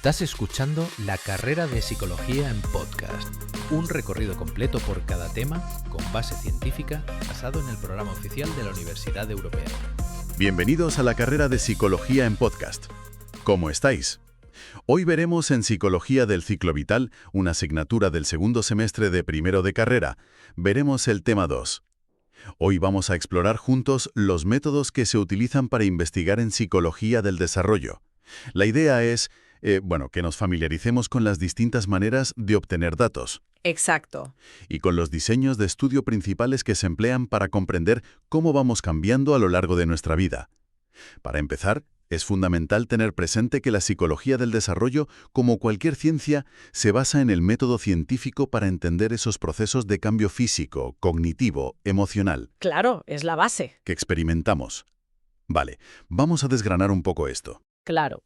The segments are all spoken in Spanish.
Estás escuchando La Carrera de Psicología en podcast, un recorrido completo por cada tema con base científica basado en el programa oficial de la Universidad Europea. Bienvenidos a La Carrera de Psicología en podcast. ¿Cómo estáis? Hoy veremos en Psicología del Ciclo Vital, una asignatura del segundo semestre de primero de carrera, veremos el tema 2. Hoy vamos a explorar juntos los métodos que se utilizan para investigar en psicología del desarrollo. La idea es, que nos familiaricemos con las distintas maneras de obtener datos. Exacto. Y con los diseños de estudio principales que se emplean para comprender cómo vamos cambiando a lo largo de nuestra vida. Para empezar, es fundamental tener presente que la psicología del desarrollo, como cualquier ciencia, se basa en el método científico para entender esos procesos de cambio físico, cognitivo, emocional. Claro, es la base. Que experimentamos. Vale, vamos a desgranar un poco esto. Claro.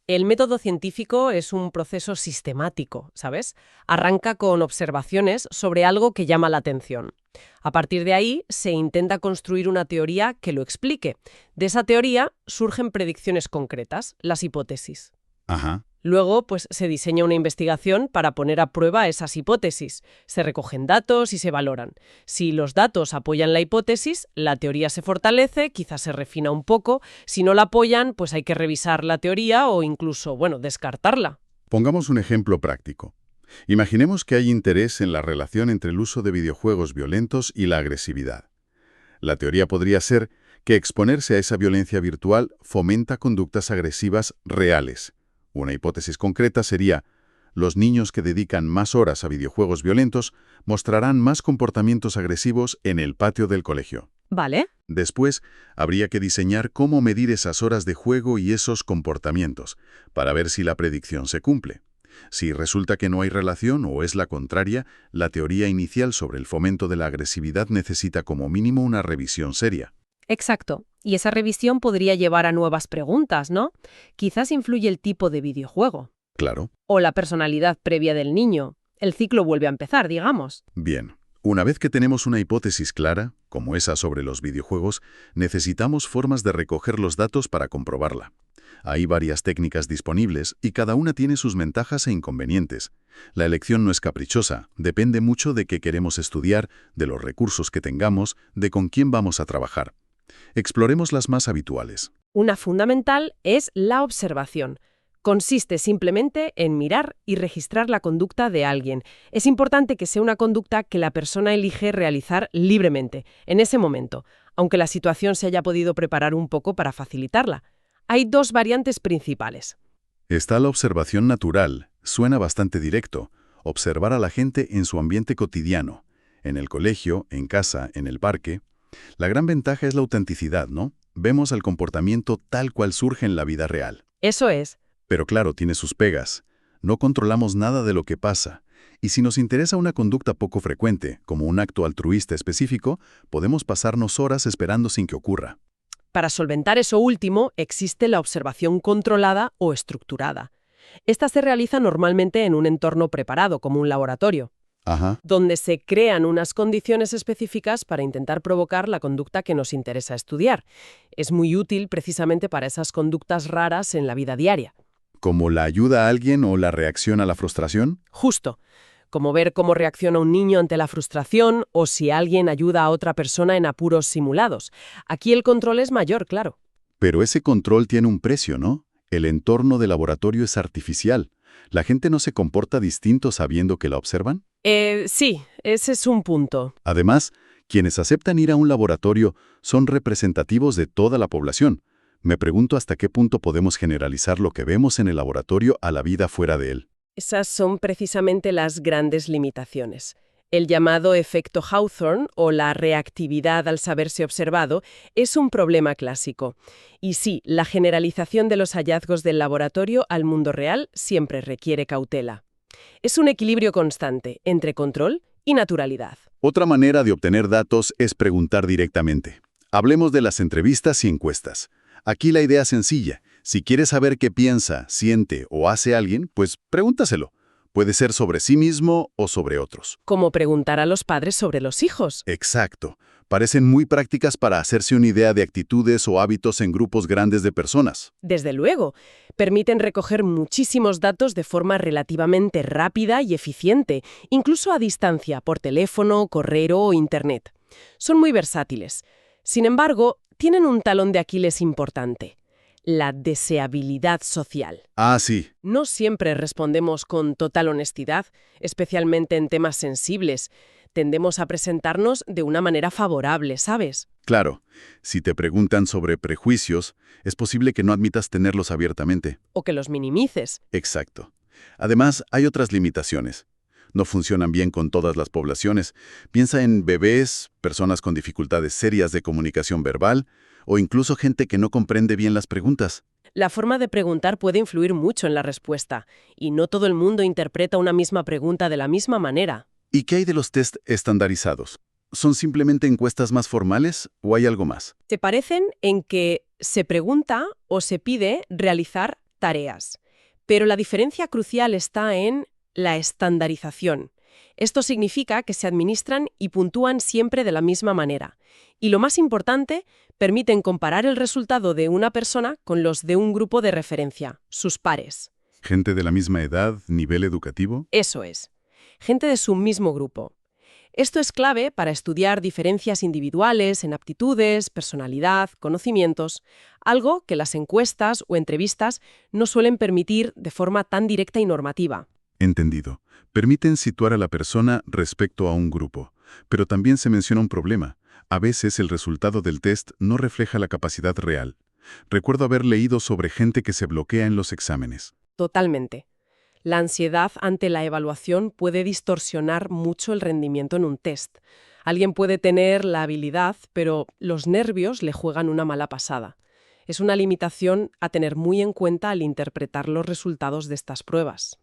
El método científico es un proceso sistemático, ¿sabes? Arranca con observaciones sobre algo que llama la atención. A partir de ahí, se intenta construir una teoría que lo explique. De esa teoría surgen predicciones concretas, las hipótesis. Ajá. Luego, se diseña una investigación para poner a prueba esas hipótesis. Se recogen datos y se valoran. Si los datos apoyan la hipótesis, la teoría se fortalece, quizás se refina un poco. Si no la apoyan, hay que revisar la teoría o incluso, descartarla. Pongamos un ejemplo práctico. Imaginemos que hay interés en la relación entre el uso de videojuegos violentos y la agresividad. La teoría podría ser que exponerse a esa violencia virtual fomenta conductas agresivas reales. Una hipótesis concreta sería, los niños que dedican más horas a videojuegos violentos mostrarán más comportamientos agresivos en el patio del colegio. ¿Vale? Después, habría que diseñar cómo medir esas horas de juego y esos comportamientos, para ver si la predicción se cumple. Si resulta que no hay relación o es la contraria, la teoría inicial sobre el fomento de la agresividad necesita como mínimo una revisión seria. Exacto. Y esa revisión podría llevar a nuevas preguntas, ¿no? Quizás influye el tipo de videojuego. Claro. O la personalidad previa del niño. El ciclo vuelve a empezar, digamos. Bien. Una vez que tenemos una hipótesis clara, como esa sobre los videojuegos, necesitamos formas de recoger los datos para comprobarla. Hay varias técnicas disponibles y cada una tiene sus ventajas e inconvenientes. La elección no es caprichosa, depende mucho de qué queremos estudiar, de los recursos que tengamos, de con quién vamos a trabajar. Exploremos las más habituales. Una fundamental es la observación. Consiste simplemente en mirar y registrar la conducta de alguien. Es importante que sea una conducta que la persona elige realizar libremente, en ese momento, aunque la situación se haya podido preparar un poco para facilitarla. Hay dos variantes principales. Está la observación natural. Suena bastante directo. Observar a la gente en su ambiente cotidiano. En el colegio, en casa, en el parque. La gran ventaja es la autenticidad, ¿no? Vemos el comportamiento tal cual surge en la vida real. Eso es. Pero claro, tiene sus pegas. No controlamos nada de lo que pasa. Y si nos interesa una conducta poco frecuente, como un acto altruista específico, podemos pasarnos horas esperando sin que ocurra. Para solventar eso último, existe la observación controlada o estructurada. Esta se realiza normalmente en un entorno preparado, como un laboratorio. Ajá. Donde se crean unas condiciones específicas para intentar provocar la conducta que nos interesa estudiar. Es muy útil precisamente para esas conductas raras en la vida diaria. ¿Como la ayuda a alguien o la reacción a la frustración? Justo. Como ver cómo reacciona un niño ante la frustración o si alguien ayuda a otra persona en apuros simulados. Aquí el control es mayor, claro. Pero ese control tiene un precio, ¿no? El entorno de laboratorio es artificial. ¿La gente no se comporta distinto sabiendo que la observan? Sí, ese es un punto. Además, quienes aceptan ir a un laboratorio son representativos de toda la población. Me pregunto hasta qué punto podemos generalizar lo que vemos en el laboratorio a la vida fuera de él. Esas son precisamente las grandes limitaciones. El llamado efecto Hawthorne, o la reactividad al saberse observado, es un problema clásico. Y sí, la generalización de los hallazgos del laboratorio al mundo real siempre requiere cautela. Es un equilibrio constante entre control y naturalidad. Otra manera de obtener datos es preguntar directamente. Hablemos de las entrevistas y encuestas. Aquí la idea es sencilla. Si quieres saber qué piensa, siente o hace alguien, pues pregúntaselo. Puede ser sobre sí mismo o sobre otros. Como preguntar a los padres sobre los hijos. Exacto. Parecen muy prácticas para hacerse una idea de actitudes o hábitos en grupos grandes de personas. Desde luego, permiten recoger muchísimos datos de forma relativamente rápida y eficiente, incluso a distancia, por teléfono, correo o Internet. Son muy versátiles. Sin embargo, tienen un talón de Aquiles importante: la deseabilidad social. Ah, sí. No siempre respondemos con total honestidad, especialmente en temas sensibles. Tendemos a presentarnos de una manera favorable, ¿sabes? Claro, si te preguntan sobre prejuicios, es posible que no admitas tenerlos abiertamente. O que los minimices. Exacto. Además, hay otras limitaciones. No funcionan bien con todas las poblaciones. Piensa en bebés, personas con dificultades serias de comunicación verbal o incluso gente que no comprende bien las preguntas. La forma de preguntar puede influir mucho en la respuesta, y no todo el mundo interpreta una misma pregunta de la misma manera. ¿Y qué hay de los test estandarizados? ¿Son simplemente encuestas más formales o hay algo más? Se parecen en que se pregunta o se pide realizar tareas, pero la diferencia crucial está en la estandarización. Esto significa que se administran y puntúan siempre de la misma manera. Y lo más importante, permiten comparar el resultado de una persona con los de un grupo de referencia, sus pares. ¿Gente de la misma edad, nivel educativo? Eso es. Gente de su mismo grupo. Esto es clave para estudiar diferencias individuales en aptitudes, personalidad, conocimientos, algo que las encuestas o entrevistas no suelen permitir de forma tan directa y normativa. Entendido. Permiten situar a la persona respecto a un grupo. Pero también se menciona un problema. A veces el resultado del test no refleja la capacidad real. Recuerdo haber leído sobre gente que se bloquea en los exámenes. Totalmente. La ansiedad ante la evaluación puede distorsionar mucho el rendimiento en un test. Alguien puede tener la habilidad, pero los nervios le juegan una mala pasada. Es una limitación a tener muy en cuenta al interpretar los resultados de estas pruebas.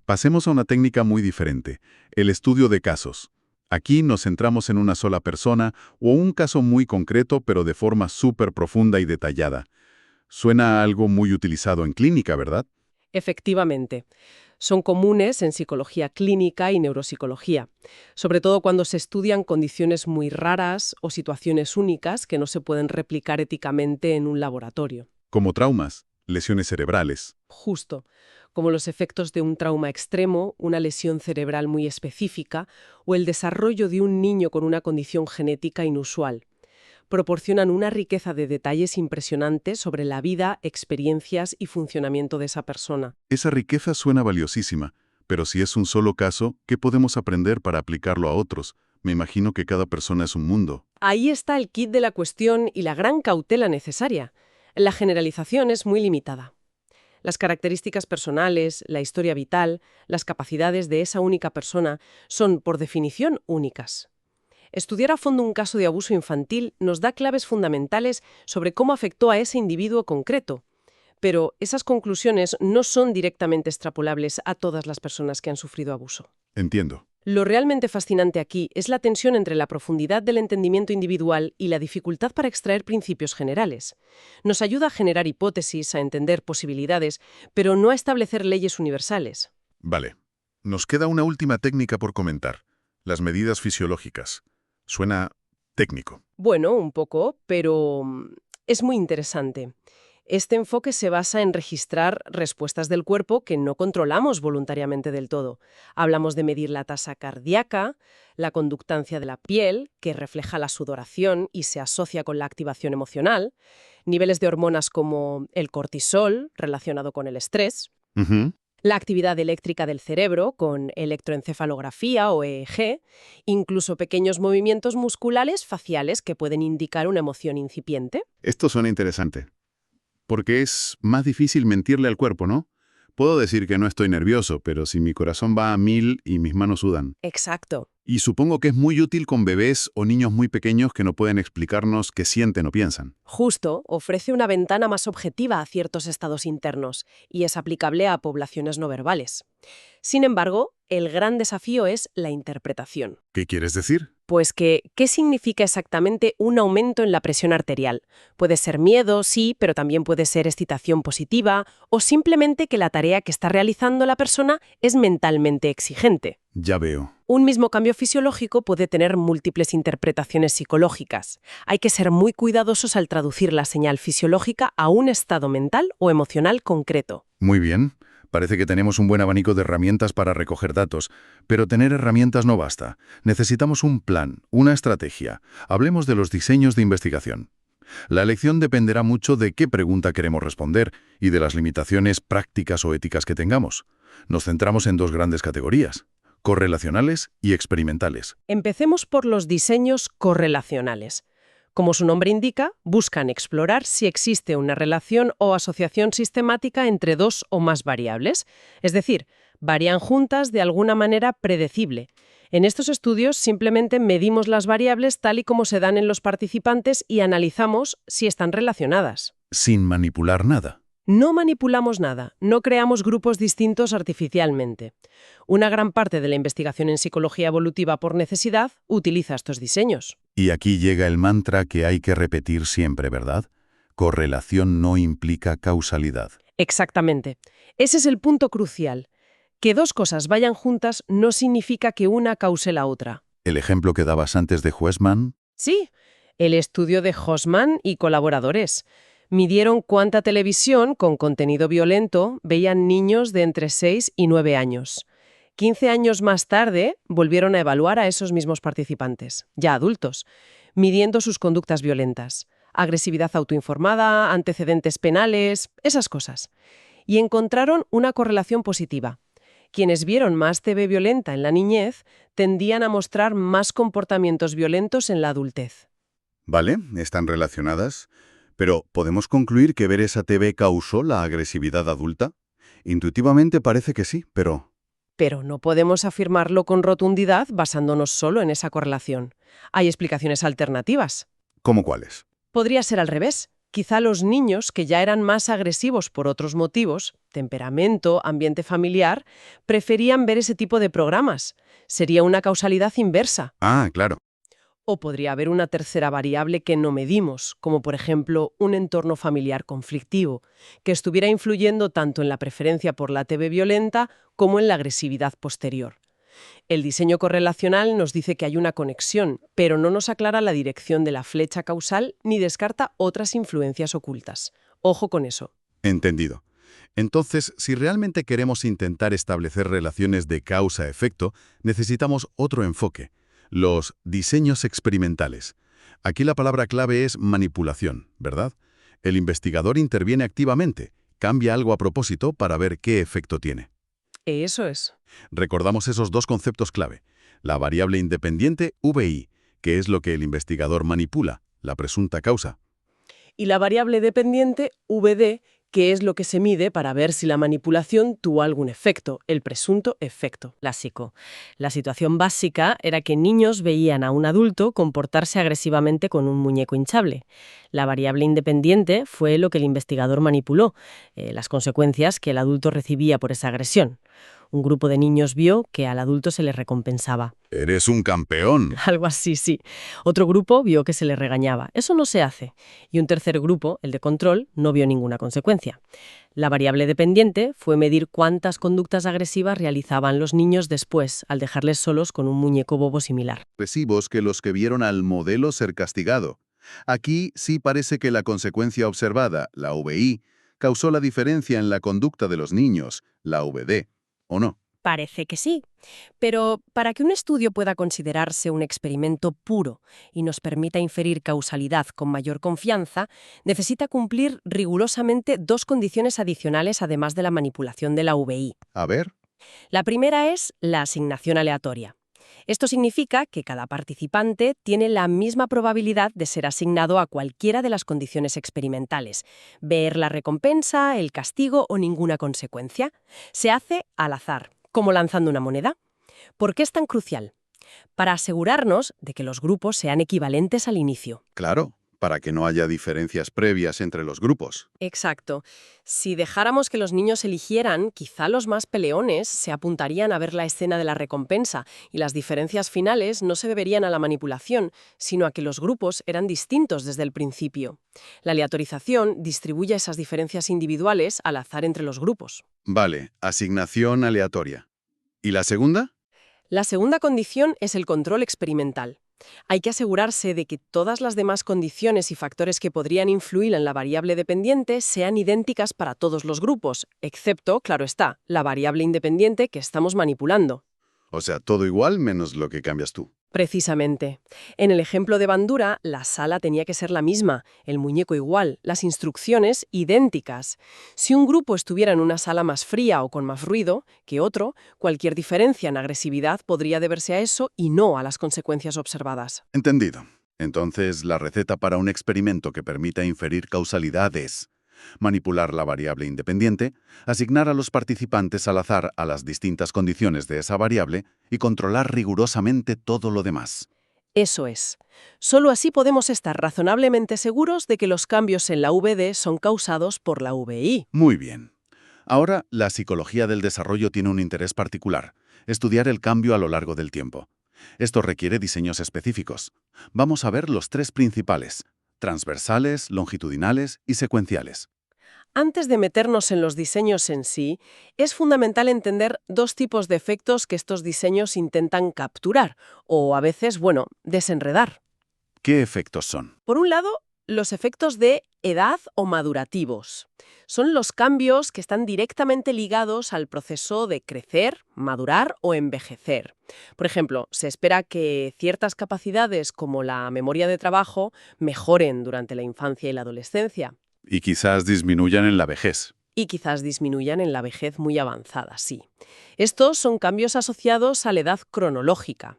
Pasemos a una técnica muy diferente, el estudio de casos. Aquí nos centramos en una sola persona o un caso muy concreto, pero de forma súper profunda y detallada. Suena a algo muy utilizado en clínica, ¿verdad? Efectivamente, son comunes en psicología clínica y neuropsicología, sobre todo cuando se estudian condiciones muy raras o situaciones únicas que no se pueden replicar éticamente en un laboratorio. Como traumas, lesiones cerebrales. Justo, como los efectos de un trauma extremo, una lesión cerebral muy específica o el desarrollo de un niño con una condición genética inusual. Proporcionan una riqueza de detalles impresionantes sobre la vida, experiencias y funcionamiento de esa persona. Esa riqueza suena valiosísima, pero si es un solo caso, ¿qué podemos aprender para aplicarlo a otros? Me imagino que cada persona es un mundo. Ahí está el quid de la cuestión y la gran cautela necesaria. La generalización es muy limitada. Las características personales, la historia vital, las capacidades de esa única persona son, por definición, únicas. Estudiar a fondo un caso de abuso infantil nos da claves fundamentales sobre cómo afectó a ese individuo concreto. Pero esas conclusiones no son directamente extrapolables a todas las personas que han sufrido abuso. Entiendo. Lo realmente fascinante aquí es la tensión entre la profundidad del entendimiento individual y la dificultad para extraer principios generales. Nos ayuda a generar hipótesis, a entender posibilidades, pero no a establecer leyes universales. Vale. Nos queda una última técnica por comentar. Las medidas fisiológicas. Suena técnico. Bueno, un poco, pero es muy interesante. Este enfoque se basa en registrar respuestas del cuerpo que no controlamos voluntariamente del todo. Hablamos de medir la tasa cardíaca, la conductancia de la piel, que refleja la sudoración y se asocia con la activación emocional, niveles de hormonas como el cortisol, relacionado con el estrés, la actividad eléctrica del cerebro con electroencefalografía o EEG, incluso pequeños movimientos musculares faciales que pueden indicar una emoción incipiente. Esto suena interesante. Porque es más difícil mentirle al cuerpo, ¿no? Puedo decir que no estoy nervioso, pero si mi corazón va a 1000 y mis manos sudan. Exacto. Y supongo que es muy útil con bebés o niños muy pequeños que no pueden explicarnos qué sienten o piensan. Justo, ofrece una ventana más objetiva a ciertos estados internos y es aplicable a poblaciones no verbales. Sin embargo, el gran desafío es la interpretación. ¿Qué quieres decir? Pues ¿qué significa exactamente un aumento en la presión arterial? Puede ser miedo, sí, pero también puede ser excitación positiva o simplemente que la tarea que está realizando la persona es mentalmente exigente. Ya veo. Un mismo cambio fisiológico puede tener múltiples interpretaciones psicológicas. Hay que ser muy cuidadosos al traducir la señal fisiológica a un estado mental o emocional concreto. Muy bien. Parece que tenemos un buen abanico de herramientas para recoger datos, pero tener herramientas no basta. Necesitamos un plan, una estrategia. Hablemos de los diseños de investigación. La elección dependerá mucho de qué pregunta queremos responder y de las limitaciones prácticas o éticas que tengamos. Nos centramos en dos grandes categorías: correlacionales y experimentales. Empecemos por los diseños correlacionales. Como su nombre indica, buscan explorar si existe una relación o asociación sistemática entre dos o más variables, es decir, varían juntas de alguna manera predecible. En estos estudios simplemente medimos las variables tal y como se dan en los participantes y analizamos si están relacionadas. Sin manipular nada. No manipulamos nada, no creamos grupos distintos artificialmente. Una gran parte de la investigación en psicología evolutiva por necesidad utiliza estos diseños. Y aquí llega el mantra que hay que repetir siempre, ¿verdad? Correlación no implica causalidad. Exactamente. Ese es el punto crucial. Que dos cosas vayan juntas no significa que una cause la otra. ¿El ejemplo que dabas antes de Huesman? Sí, el estudio de Hosman y colaboradores. Midieron cuánta televisión con contenido violento veían niños de entre 6 y 9 años. 15 años más tarde, volvieron a evaluar a esos mismos participantes, ya adultos, midiendo sus conductas violentas, agresividad autoinformada, antecedentes penales, esas cosas. Y encontraron una correlación positiva. Quienes vieron más TV violenta en la niñez tendían a mostrar más comportamientos violentos en la adultez. Vale, están relacionadas. Pero, ¿podemos concluir que ver esa TV causó la agresividad adulta? Intuitivamente parece que sí, pero... Pero no podemos afirmarlo con rotundidad basándonos solo en esa correlación. Hay explicaciones alternativas. ¿Cómo cuáles? Podría ser al revés. Quizá los niños, que ya eran más agresivos por otros motivos, temperamento, ambiente familiar, preferían ver ese tipo de programas. Sería una causalidad inversa. Ah, claro. O podría haber una tercera variable que no medimos, como por ejemplo un entorno familiar conflictivo, que estuviera influyendo tanto en la preferencia por la TV violenta como en la agresividad posterior. El diseño correlacional nos dice que hay una conexión, pero no nos aclara la dirección de la flecha causal ni descarta otras influencias ocultas. Ojo con eso. Entendido. Entonces, si realmente queremos intentar establecer relaciones de causa-efecto, necesitamos otro enfoque: los diseños experimentales. Aquí la palabra clave es manipulación, ¿verdad? El investigador interviene activamente, cambia algo a propósito para ver qué efecto tiene. Eso es. Recordamos esos dos conceptos clave: la variable independiente VI, que es lo que el investigador manipula, la presunta causa. Y la variable dependiente VD, que es lo que se mide para ver si la manipulación tuvo algún efecto, el presunto efecto clásico. La situación básica era que niños veían a un adulto comportarse agresivamente con un muñeco hinchable. La variable independiente fue lo que el investigador manipuló, las consecuencias que el adulto recibía por esa agresión. Un grupo de niños vio que al adulto se le recompensaba. ¡Eres un campeón! Algo así, sí. Otro grupo vio que se le regañaba. Eso no se hace. Y un tercer grupo, el de control, no vio ninguna consecuencia. La variable dependiente fue medir cuántas conductas agresivas realizaban los niños después, al dejarles solos con un muñeco bobo similar. Agresivos que los que vieron al modelo ser castigado. Aquí sí parece que la consecuencia observada, la VI, causó la diferencia en la conducta de los niños, la VD, ¿o no? Parece que sí. Pero para que un estudio pueda considerarse un experimento puro y nos permita inferir causalidad con mayor confianza, necesita cumplir rigurosamente dos condiciones adicionales además de la manipulación de la VI. A ver. La primera es la asignación aleatoria. Esto significa que cada participante tiene la misma probabilidad de ser asignado a cualquiera de las condiciones experimentales, ver la recompensa, el castigo o ninguna consecuencia. Se hace al azar, como lanzando una moneda. ¿Por qué es tan crucial? Para asegurarnos de que los grupos sean equivalentes al inicio. Claro, para que no haya diferencias previas entre los grupos. Exacto. Si dejáramos que los niños eligieran, quizá los más peleones se apuntarían a ver la escena de la recompensa y las diferencias finales no se deberían a la manipulación, sino a que los grupos eran distintos desde el principio. La aleatorización distribuye esas diferencias individuales al azar entre los grupos. Vale, asignación aleatoria. ¿Y la segunda? La segunda condición es el control experimental. Hay que asegurarse de que todas las demás condiciones y factores que podrían influir en la variable dependiente sean idénticas para todos los grupos, excepto, claro está, la variable independiente que estamos manipulando. O sea, todo igual menos lo que cambias tú. Precisamente. En el ejemplo de Bandura, la sala tenía que ser la misma, el muñeco igual, las instrucciones idénticas. Si un grupo estuviera en una sala más fría o con más ruido que otro, cualquier diferencia en agresividad podría deberse a eso y no a las consecuencias observadas. Entendido. Entonces, la receta para un experimento que permita inferir causalidad es manipular la variable independiente, asignar a los participantes al azar a las distintas condiciones de esa variable y controlar rigurosamente todo lo demás. Eso es. Solo así podemos estar razonablemente seguros de que los cambios en la VD son causados por la VI. Muy bien. Ahora, la psicología del desarrollo tiene un interés particular: estudiar el cambio a lo largo del tiempo. Esto requiere diseños específicos. Vamos a ver los tres principales: transversales, longitudinales y secuenciales. Antes de meternos en los diseños en sí, es fundamental entender dos tipos de efectos que estos diseños intentan capturar, o a veces, desenredar. ¿Qué efectos son? Por un lado, los efectos de edad o madurativos. Son los cambios que están directamente ligados al proceso de crecer, madurar o envejecer. Por ejemplo, se espera que ciertas capacidades como la memoria de trabajo mejoren durante la infancia y la adolescencia. Y quizás disminuyan en la vejez. Y quizás disminuyan en la vejez muy avanzada, sí. Estos son cambios asociados a la edad cronológica.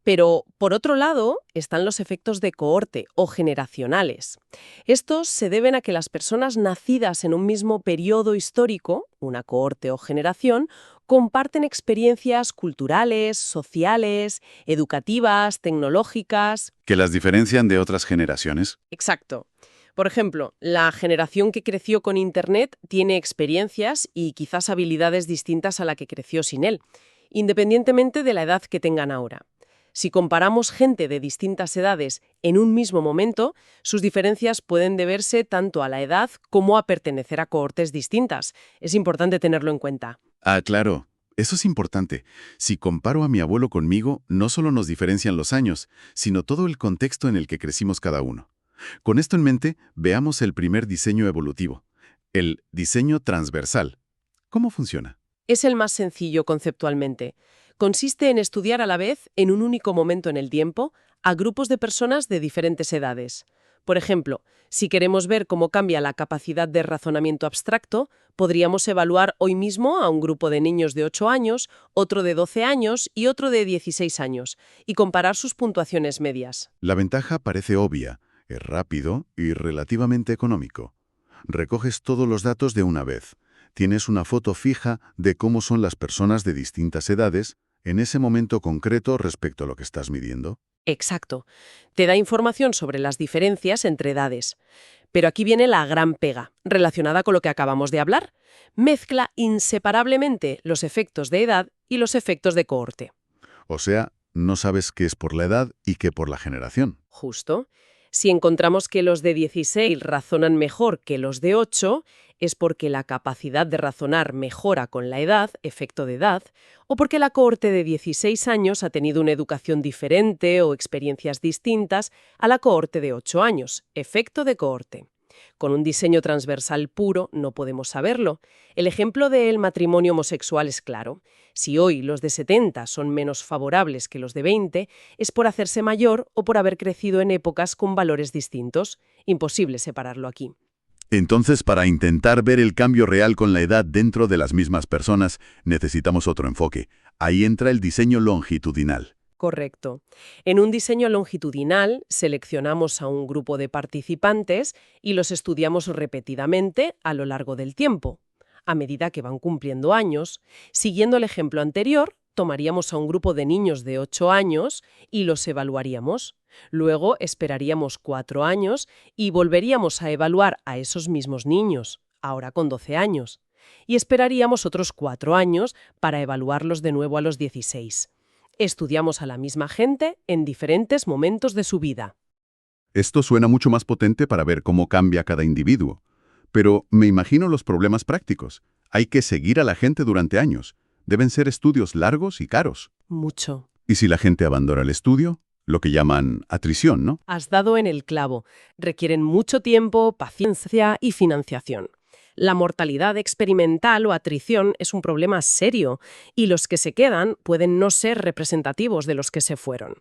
Pero, por otro lado, están los efectos de cohorte o generacionales. Estos se deben a que las personas nacidas en un mismo periodo histórico, una cohorte o generación, comparten experiencias culturales, sociales, educativas, tecnológicas. ¿Que las diferencian de otras generaciones? Exacto. Por ejemplo, la generación que creció con Internet tiene experiencias y quizás habilidades distintas a la que creció sin él, independientemente de la edad que tengan ahora. Si comparamos gente de distintas edades en un mismo momento, sus diferencias pueden deberse tanto a la edad como a pertenecer a cohortes distintas. Es importante tenerlo en cuenta. Ah, claro. Eso es importante. Si comparo a mi abuelo conmigo, no solo nos diferencian los años, sino todo el contexto en el que crecimos cada uno. Con esto en mente, veamos el primer diseño evolutivo, el diseño transversal. ¿Cómo funciona? Es el más sencillo conceptualmente. Consiste en estudiar a la vez, en un único momento en el tiempo, a grupos de personas de diferentes edades. Por ejemplo, si queremos ver cómo cambia la capacidad de razonamiento abstracto, podríamos evaluar hoy mismo a un grupo de niños de 8 años, otro de 12 años y otro de 16 años, y comparar sus puntuaciones medias. La ventaja parece obvia. Es rápido y relativamente económico. Recoges todos los datos de una vez. Tienes una foto fija de cómo son las personas de distintas edades en ese momento concreto respecto a lo que estás midiendo. Exacto. Te da información sobre las diferencias entre edades. Pero aquí viene la gran pega, relacionada con lo que acabamos de hablar. Mezcla inseparablemente los efectos de edad y los efectos de cohorte. O sea, no sabes qué es por la edad y qué por la generación. Justo. Si encontramos que los de 16 razonan mejor que los de 8, es porque la capacidad de razonar mejora con la edad, efecto de edad, o porque la cohorte de 16 años ha tenido una educación diferente o experiencias distintas a la cohorte de 8 años, efecto de cohorte. Con un diseño transversal puro no podemos saberlo. El ejemplo del matrimonio homosexual es claro. Si hoy los de 70 son menos favorables que los de 20, es por hacerse mayor o por haber crecido en épocas con valores distintos. Imposible separarlo aquí. Entonces, para intentar ver el cambio real con la edad dentro de las mismas personas, necesitamos otro enfoque. Ahí entra el diseño longitudinal. Correcto. En un diseño longitudinal seleccionamos a un grupo de participantes y los estudiamos repetidamente a lo largo del tiempo. A medida que van cumpliendo años, siguiendo el ejemplo anterior, tomaríamos a un grupo de niños de 8 años y los evaluaríamos. Luego esperaríamos 4 años y volveríamos a evaluar a esos mismos niños, ahora con 12 años. Y esperaríamos otros 4 años para evaluarlos de nuevo a los 16. Estudiamos a la misma gente en diferentes momentos de su vida. Esto suena mucho más potente para ver cómo cambia cada individuo. Pero me imagino los problemas prácticos. Hay que seguir a la gente durante años. Deben ser estudios largos y caros. Mucho. ¿Y si la gente abandona el estudio? Lo que llaman atrición, ¿no? Has dado en el clavo. Requieren mucho tiempo, paciencia y financiación. La mortalidad experimental o atrición es un problema serio y los que se quedan pueden no ser representativos de los que se fueron.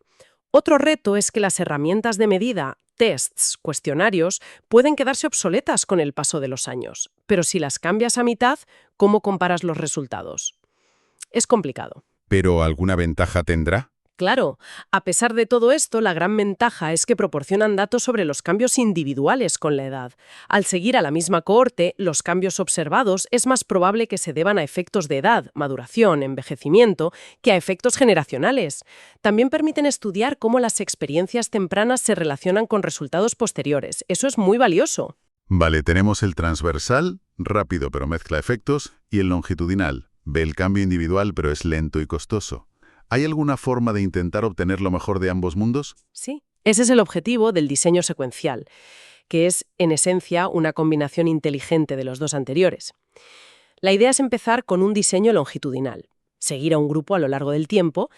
Otro reto es que las herramientas de medida, tests, cuestionarios, pueden quedarse obsoletas con el paso de los años. Pero si las cambias a mitad, ¿cómo comparas los resultados? Es complicado. ¿Pero alguna ventaja tendrá? Claro, a pesar de todo esto, la gran ventaja es que proporcionan datos sobre los cambios individuales con la edad. Al seguir a la misma cohorte, los cambios observados es más probable que se deban a efectos de edad, maduración, envejecimiento, que a efectos generacionales. También permiten estudiar cómo las experiencias tempranas se relacionan con resultados posteriores. Eso es muy valioso. Vale, tenemos el transversal, rápido pero mezcla efectos, y el longitudinal. Ve el cambio individual pero es lento y costoso. ¿Hay alguna forma de intentar obtener lo mejor de ambos mundos? Sí. Ese es el objetivo del diseño secuencial, que es, en esencia, una combinación inteligente de los dos anteriores. La idea es empezar con un diseño longitudinal, seguir a un grupo a lo largo del tiempo,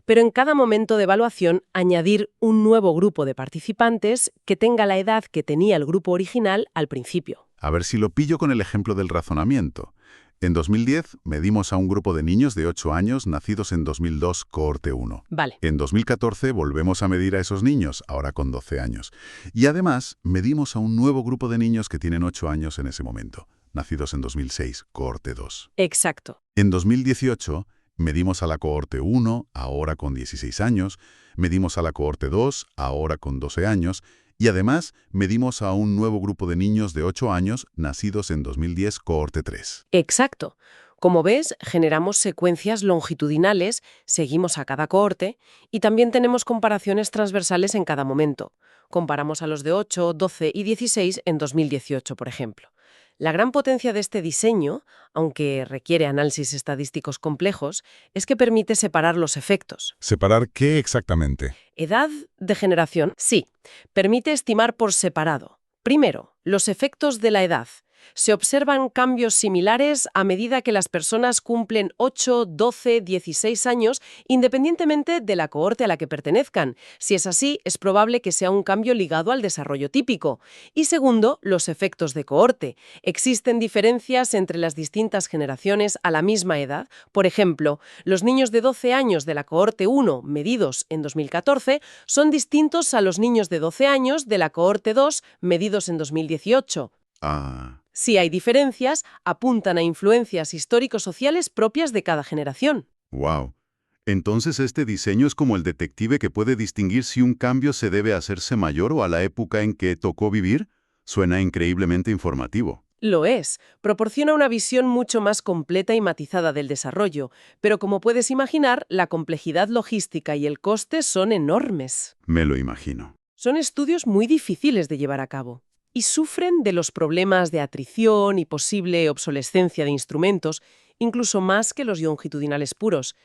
pero en cada momento de evaluación añadir un nuevo grupo de participantes que tenga la edad que tenía el grupo original al principio. A ver si lo pillo con el ejemplo del razonamiento. En 2010 medimos a un grupo de niños de 8 años nacidos en 2002, cohorte 1. Vale. En 2014 volvemos a medir a esos niños, ahora con 12 años. Y además medimos a un nuevo grupo de niños que tienen 8 años en ese momento, nacidos en 2006, cohorte 2. Exacto. En 2018 medimos a la cohorte 1, ahora con 16 años, medimos a la cohorte 2, ahora con 12 años, y además medimos a un nuevo grupo de niños de 8 años nacidos en 2010, cohorte 3. Exacto. Como ves, generamos secuencias longitudinales, seguimos a cada cohorte y también tenemos comparaciones transversales en cada momento. Comparamos a los de 8, 12 y 16 en 2018, por ejemplo. La gran potencia de este diseño, aunque requiere análisis estadísticos complejos, es que permite separar los efectos. ¿Separar qué exactamente? Edad de generación, sí. Permite estimar por separado. Primero, los efectos de la edad. Se observan cambios similares a medida que las personas cumplen 8, 12, 16 años, independientemente de la cohorte a la que pertenezcan. Si es así, es probable que sea un cambio ligado al desarrollo típico. Y segundo, los efectos de cohorte. Existen diferencias entre las distintas generaciones a la misma edad. Por ejemplo, los niños de 12 años de la cohorte 1, medidos en 2014, son distintos a los niños de 12 años de la cohorte 2, medidos en 2018. Si hay diferencias, apuntan a influencias histórico-sociales propias de cada generación. ¡Wow! Entonces este diseño es como el detective que puede distinguir si un cambio se debe hacerse mayor o a la época en que tocó vivir. Suena increíblemente informativo. Lo es. Proporciona una visión mucho más completa y matizada del desarrollo, pero como puedes imaginar, la complejidad logística y el coste son enormes. Me lo imagino. Son estudios muy difíciles de llevar a cabo. Y sufren de los problemas de atrición y posible obsolescencia de instrumentos, incluso más que los longitudinales puros.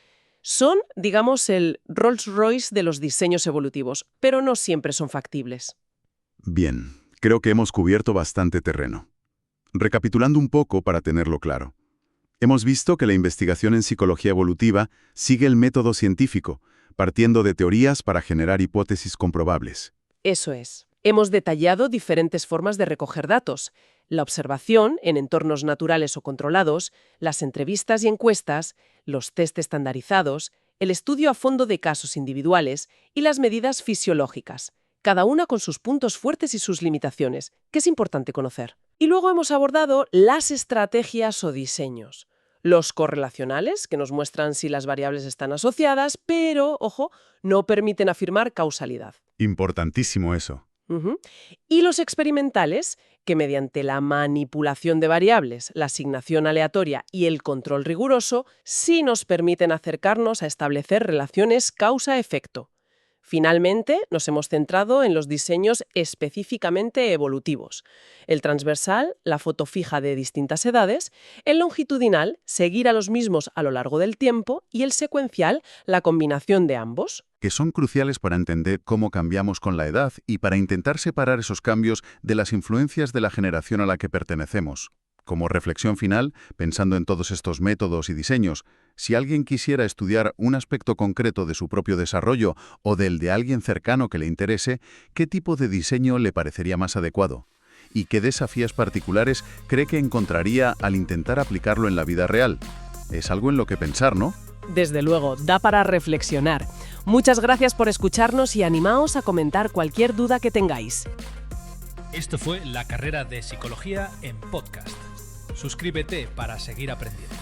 Son, digamos, el Rolls-Royce de los diseños evolutivos, pero no siempre son factibles. Bien, creo que hemos cubierto bastante terreno. Recapitulando un poco para tenerlo claro. Hemos visto que la investigación en psicología evolutiva sigue el método científico, partiendo de teorías para generar hipótesis comprobables. Eso es. Hemos detallado diferentes formas de recoger datos: la observación en entornos naturales o controlados, las entrevistas y encuestas, los test estandarizados, el estudio a fondo de casos individuales y las medidas fisiológicas, cada una con sus puntos fuertes y sus limitaciones, que es importante conocer. Y luego hemos abordado las estrategias o diseños. Los correlacionales, que nos muestran si las variables están asociadas, pero, ojo, no permiten afirmar causalidad. Importantísimo eso. Ujú. Y los experimentales, que mediante la manipulación de variables, la asignación aleatoria y el control riguroso, sí nos permiten acercarnos a establecer relaciones causa-efecto. Finalmente, nos hemos centrado en los diseños específicamente evolutivos. El transversal, la foto fija de distintas edades; el longitudinal, seguir a los mismos a lo largo del tiempo; y el secuencial, la combinación de ambos. Que son cruciales para entender cómo cambiamos con la edad y para intentar separar esos cambios de las influencias de la generación a la que pertenecemos. Como reflexión final, pensando en todos estos métodos y diseños, si alguien quisiera estudiar un aspecto concreto de su propio desarrollo o del de alguien cercano que le interese, ¿qué tipo de diseño le parecería más adecuado? ¿Y qué desafíos particulares cree que encontraría al intentar aplicarlo en la vida real? Es algo en lo que pensar, ¿no? Desde luego, da para reflexionar. Muchas gracias por escucharnos y animaos a comentar cualquier duda que tengáis. Esto fue La Carrera de Psicología en Podcast. Suscríbete para seguir aprendiendo.